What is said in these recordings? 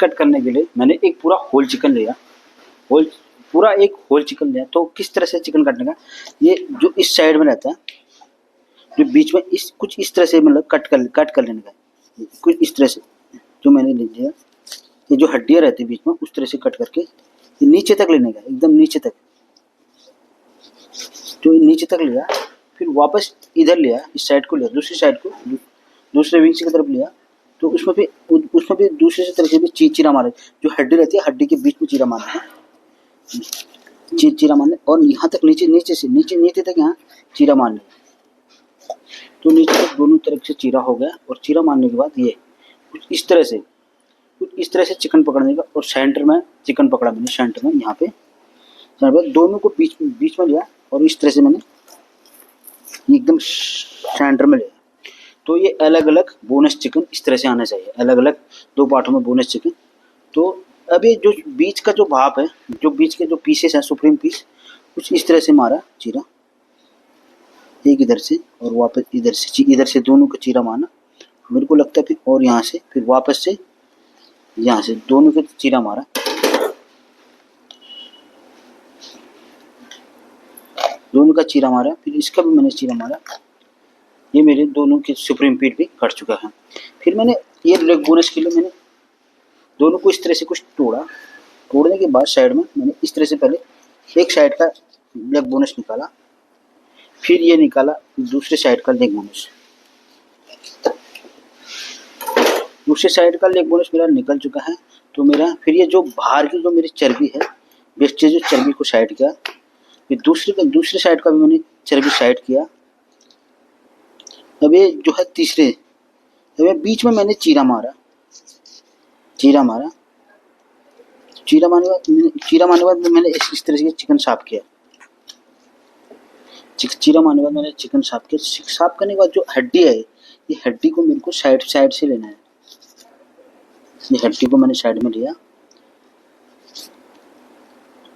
Cut करने के लिए मैंने एक पूरा होल चिकन लिया, पूरा एक होल चिकन लिया। तो किस तरह से चिकन काटने का, ये जो इस साइड में रहता है, जो बीच में कुछ इस तरह से मतलब कट कर लेने का, कुछ इस तरह से जो मैंने ले लिया। ये जो हड्डियाँ रहती है बीच में, उस तरह से कट करके ये नीचे तक लेने का, एकदम नीचे तक। तो ये नीचे तक लिया, फिर वापस इधर लिया, इस साइड को लिया, दूसरी साइड को, दूसरे विंग की तरफ लिया। तो उसमें भी दूसरे से तरह से भी चीरा मारे, जो हड्डी रहती है हड्डी के बीच में चीरा मारना है, चीरा मारने, और यहाँ तक नीचे तक यहाँ चीरा मारने। तो नीचे तक दोनों तरफ से चीरा हो गया, और चीरा मारने के बाद ये कुछ इस तरह से चिकन पकड़ने का, और सेंटर में चिकन पकड़ा मैंने, सेंटर में यहाँ पे दोनों को बीच में लिया, और इस तरह से मैंने एकदम सेंटर में लिया। तो ये अलग अलग बोनस चिकन इस तरह से आना चाहिए, अलग अलग 2 पार्टों में बोनस चिकन। तो अब ये जो बीच का जो भाप है, जो बीच के जो पीसेस हैं, सुप्रीम पीस, कुछ इस तरह से मारा चीरा, एक इधर से और वापस इधर से दोनों का चीरा मारना मेरे को लगता है। फिर और यहाँ से फिर वापस से यहाँ से दोनों का चीरा मारा, दोनों का चीरा मारा, फिर इसका भी मैंने चीरा मारा। ये मेरे दोनों के सुप्रीम पीट भी कट चुका है। फिर मैंने ये लेग बोनस के लिए मैंने दोनों को इस तरह से कुछ तोड़ने के बाद साइड में मैंने इस तरह से पहले एक साइड का लेग बोनस निकाला, फिर ये निकाला दूसरे साइड का लेग बोनस। दूसरे साइड का लेग बोनस मेरा निकल चुका है। तो मेरा फिर ये जो बाहर की जो मेरी चर्बी है, वेस्टेज जो चर्बी को साइड किया, फिर दूसरे साइड का भी मैंने चर्बी साइड किया। अब ये जो है तीसरे, अब ये बीच में मैंने चीरा मारा, चीरा मारने के बाद मैंने इस तरह से चिकन साफ किया। चीरा मारने के बाद मैंने चिकन साफ किया। साफ करने के बाद जो हड्डी है, ये हड्डी को मेरे को साइड से लेना है। ये हड्डी को मैंने साइड में लिया,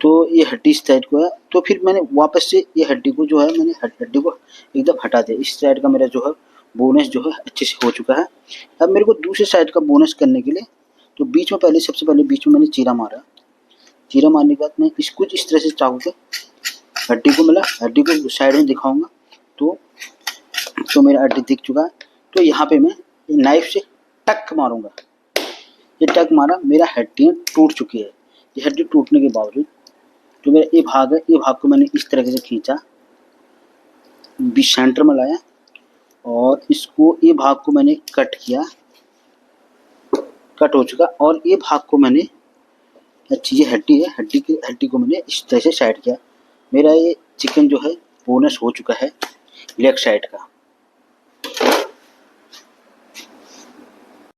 तो ये हड्डी इस साइड को है। तो फिर मैंने वापस से ये हड्डी को जो है, मैंने हड्डी को एकदम हटा दिया। इस साइड का मेरा जो है बोनस जो है अच्छे से हो चुका है। अब मेरे को दूसरे साइड का बोनस करने के लिए, तो बीच में सबसे पहले बीच में मैंने चीरा मारा। चीरा मारने के बाद मैं इसको इस तरह से चाकू के हड्डी को साइड में दिखाऊंगा। तो मेरा हड्डी दिख चुका है। तो यहाँ पे मैं नाइफ से टक मारूंगा। ये टक मारा, मेरा हड्डियाँ टूट चुकी है। ये हड्डी टूटने के बावजूद जो मेरा ये भाग है, ये भाग को मैंने इस तरह से खींचा, बीच सेंटर में लाया, और इसको ये भाग को मैंने कट किया, कट हो चुका। और ये भाग को मैंने, अच्छी ये हड्डी है, हड्डी को मैंने इस तरह से साइड किया। मेरा ये चिकन जो है बोनस हो चुका है लेग साइड का।